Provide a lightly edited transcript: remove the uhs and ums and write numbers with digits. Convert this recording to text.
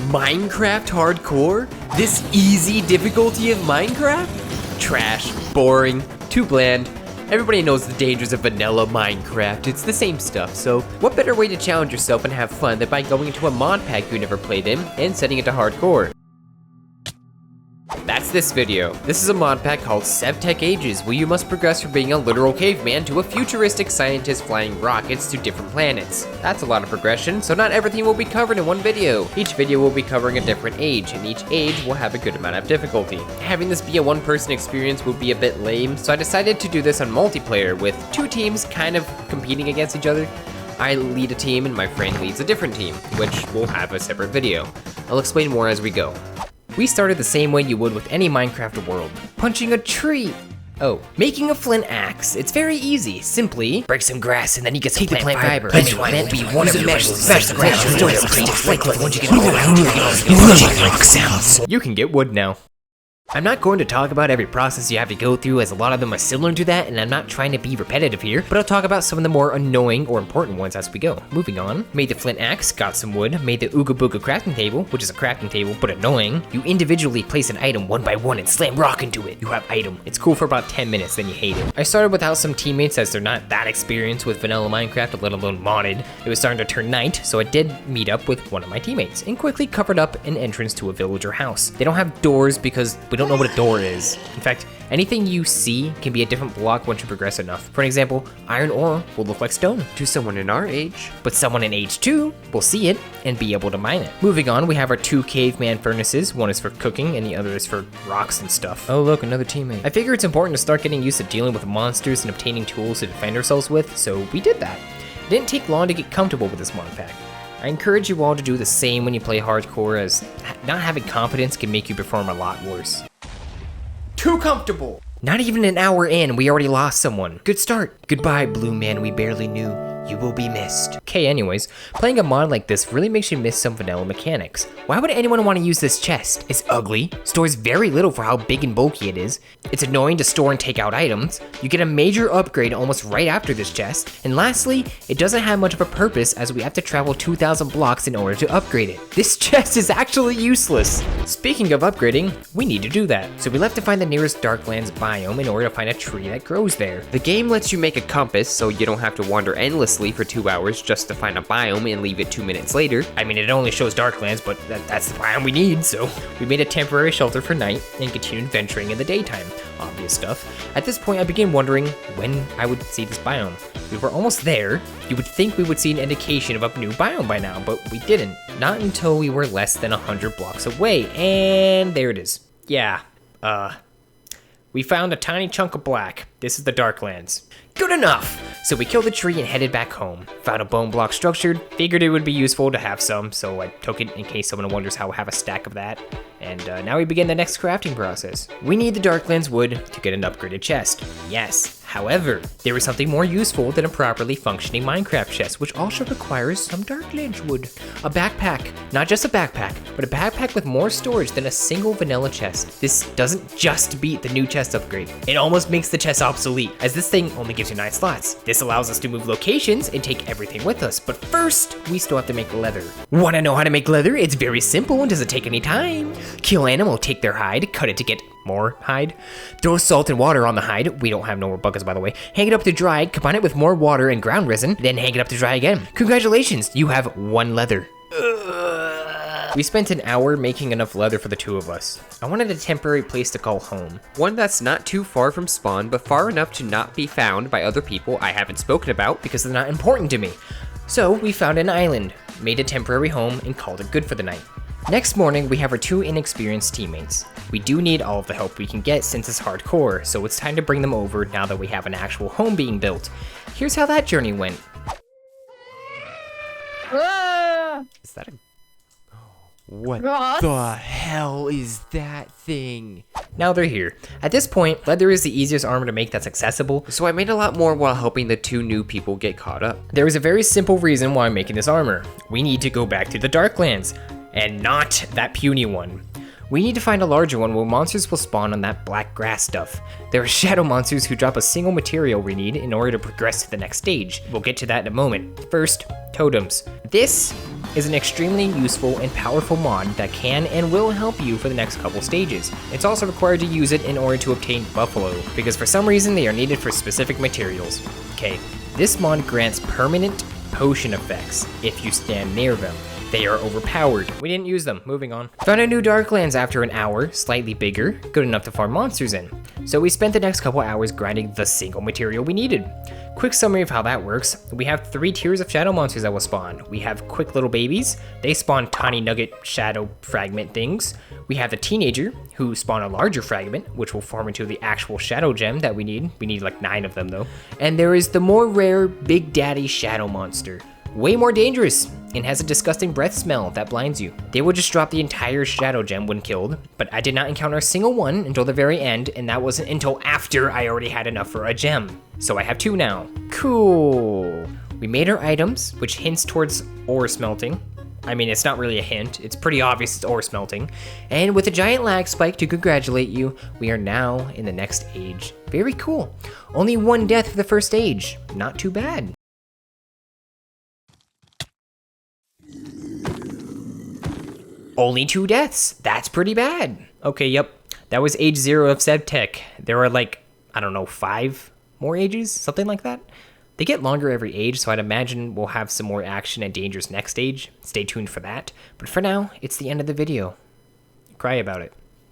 Minecraft hardcore? This easy difficulty of Minecraft? Trash, boring, too bland. Everybody knows the dangers of vanilla Minecraft. It's the same stuff, so what better way to challenge yourself and have fun than by going into a mod pack you never played in and setting it to hardcore? That's this video. This is a mod pack called SevTech Ages, where you must progress from being a literal caveman to a futuristic scientist flying rockets to different planets. That's a lot of progression, so not everything will be covered in one video. Each video will be covering a different age, and each age will have a good amount of difficulty. Having this be a one-person experience would be a bit lame, so I decided to do this on multiplayer, with two teams kind of competing against each other. I lead a team and my friend leads a different team, which will have a separate video. I'll explain more as we go. We started the same way you would with any Minecraft world, punching a tree. Oh, making a flint axe. It's very easy. Simply break some grass and then you get some plant fiber. Then it will be one of your smash the grass. You can get wood now. I'm not going to talk about every process you have to go through, as a lot of them are similar to that, and I'm not trying to be repetitive here, but I'll talk about some of the more annoying or important ones as we go. Moving on, made the flint axe, got some wood, made the Ooga Booga crafting table, which is a crafting table, but annoying. You individually place an item one by one and slam rock into it. You have item. It's cool for about 10 minutes, then you hate it. I started without some teammates as they're not that experienced with vanilla Minecraft, let alone modded. It was starting to turn night, so I did meet up with one of my teammates and quickly covered up an entrance to a villager house. They don't have doors because we don't know what a door is. In fact, anything you see can be a different block once you progress enough. For an example, iron ore will look like stone to someone in our age, but someone in age 2 will see it and be able to mine it. Moving on, we have our two Caveman Furnaces. One is for cooking and the other is for rocks and stuff. Oh look, another teammate. I figure it's important to start getting used to dealing with monsters and obtaining tools to defend ourselves with, so we did that. It didn't take long to get comfortable with this mod pack. I encourage you all to do the same when you play hardcore, as not having confidence can make you perform a lot worse. Too comfortable! Not even an hour in, we already lost someone. Good start. Goodbye, blue man we barely knew. You will be missed. Okay, anyways, playing a mod like this really makes you miss some vanilla mechanics. Why would anyone want to use this chest? It's ugly, stores very little for how big and bulky it is. It's annoying to store and take out items. You get a major upgrade almost right after this chest. And lastly, it doesn't have much of a purpose as we have to travel 2,000 blocks in order to upgrade it. This chest is actually useless. Speaking of upgrading, we need to do that. So we left to find the nearest Darklands biome in order to find a tree that grows there. The game lets you make a compass so you don't have to wander endlessly for 2 hours just to find a biome and leave it 2 minutes later. I mean, it only shows Darklands, but that's the biome we need, so we made a temporary shelter for night and continued venturing in the daytime. Obvious stuff. At this point, I began wondering when I would see this biome. We were almost there. You would think we would see an indication of a new biome by now, but we didn't. Not until we were less than 100 blocks away, and there it is. Yeah, we found a tiny chunk of black. This is the Darklands. Good enough! So we killed the tree and headed back home. Found a bone block structured, figured it would be useful to have some, so I took it in case someone wonders how I have a stack of that. And now we begin the next crafting process. We need the Darklands wood to get an upgraded chest. Yes, however, there is something more useful than a properly functioning Minecraft chest, which also requires some Darklands wood. A backpack. Not just a backpack, but a backpack with more storage than a single vanilla chest. This doesn't just beat the new chest upgrade. It almost makes the chest obsolete, as this thing only gives you 9 slots. This allows us to move locations and take everything with us, but first, we still have to make leather. Wanna know how to make leather? It's very simple and doesn't take any time. Kill animal, take their hide, cut it to get more hide. Throw salt and water on the hide. We don't have no more buckets, by the way. Hang it up to dry, combine it with more water and ground resin, then hang it up to dry again. Congratulations, you have 1 leather. We spent an hour making enough leather for the 2 of us. I wanted a temporary place to call home. One that's not too far from spawn, but far enough to not be found by other people I haven't spoken about because they're not important to me. So we found an island, made a temporary home, and called it good for the night. Next morning, we have our 2 inexperienced teammates. We do need all of the help we can get since it's hardcore, so it's time to bring them over now that we have an actual home being built. Here's how that journey went. Is that a... What the hell is that thing? Now they're here. At this point, leather is the easiest armor to make that's accessible, so I made a lot more while helping the 2 new people get caught up. There is a very simple reason why I'm making this armor. We need to go back to the Darklands, and not that puny one. We need to find a larger one where monsters will spawn on that black grass stuff. There are shadow monsters who drop a single material we need in order to progress to the next stage. We'll get to that in a moment. First, Totems. This is an extremely useful and powerful mod that can and will help you for the next couple stages. It's also required to use it in order to obtain Buffalo, because for some reason they are needed for specific materials. Okay, this mod grants permanent potion effects if you stand near them. They are overpowered. We didn't use them. Moving on. Found a new Darklands after an hour, slightly bigger, good enough to farm monsters in. So we spent the next couple hours grinding the single material we needed. Quick summary of how that works. We have 3 tiers of shadow monsters that will spawn. We have quick little babies. They spawn tiny nugget shadow fragment things. We have the teenager, who spawn a larger fragment, which will form into the actual shadow gem that we need. We need like 9 of them though. And there is the more rare Big Daddy shadow monster. Way more dangerous, and has a disgusting breath smell that blinds you. They will just drop the entire shadow gem when killed, but I did not encounter a single one until the very end, and that wasn't until after I already had enough for a gem. So I have 2 now. Cool. We made our items, which hints towards ore smelting. I mean, it's not really a hint, it's pretty obvious it's ore smelting. And with a giant lag spike to congratulate you, we are now in the next age. Very cool. Only 1 death for the first age. Not too bad. Only 2 deaths. That's pretty bad. Okay, yep. That was age 0 of SevTech. There are like, I don't know, 5 more ages? Something like that? They get longer every age, so I'd imagine we'll have some more action and dangers next age. Stay tuned for that. But for now, it's the end of the video. Cry about it.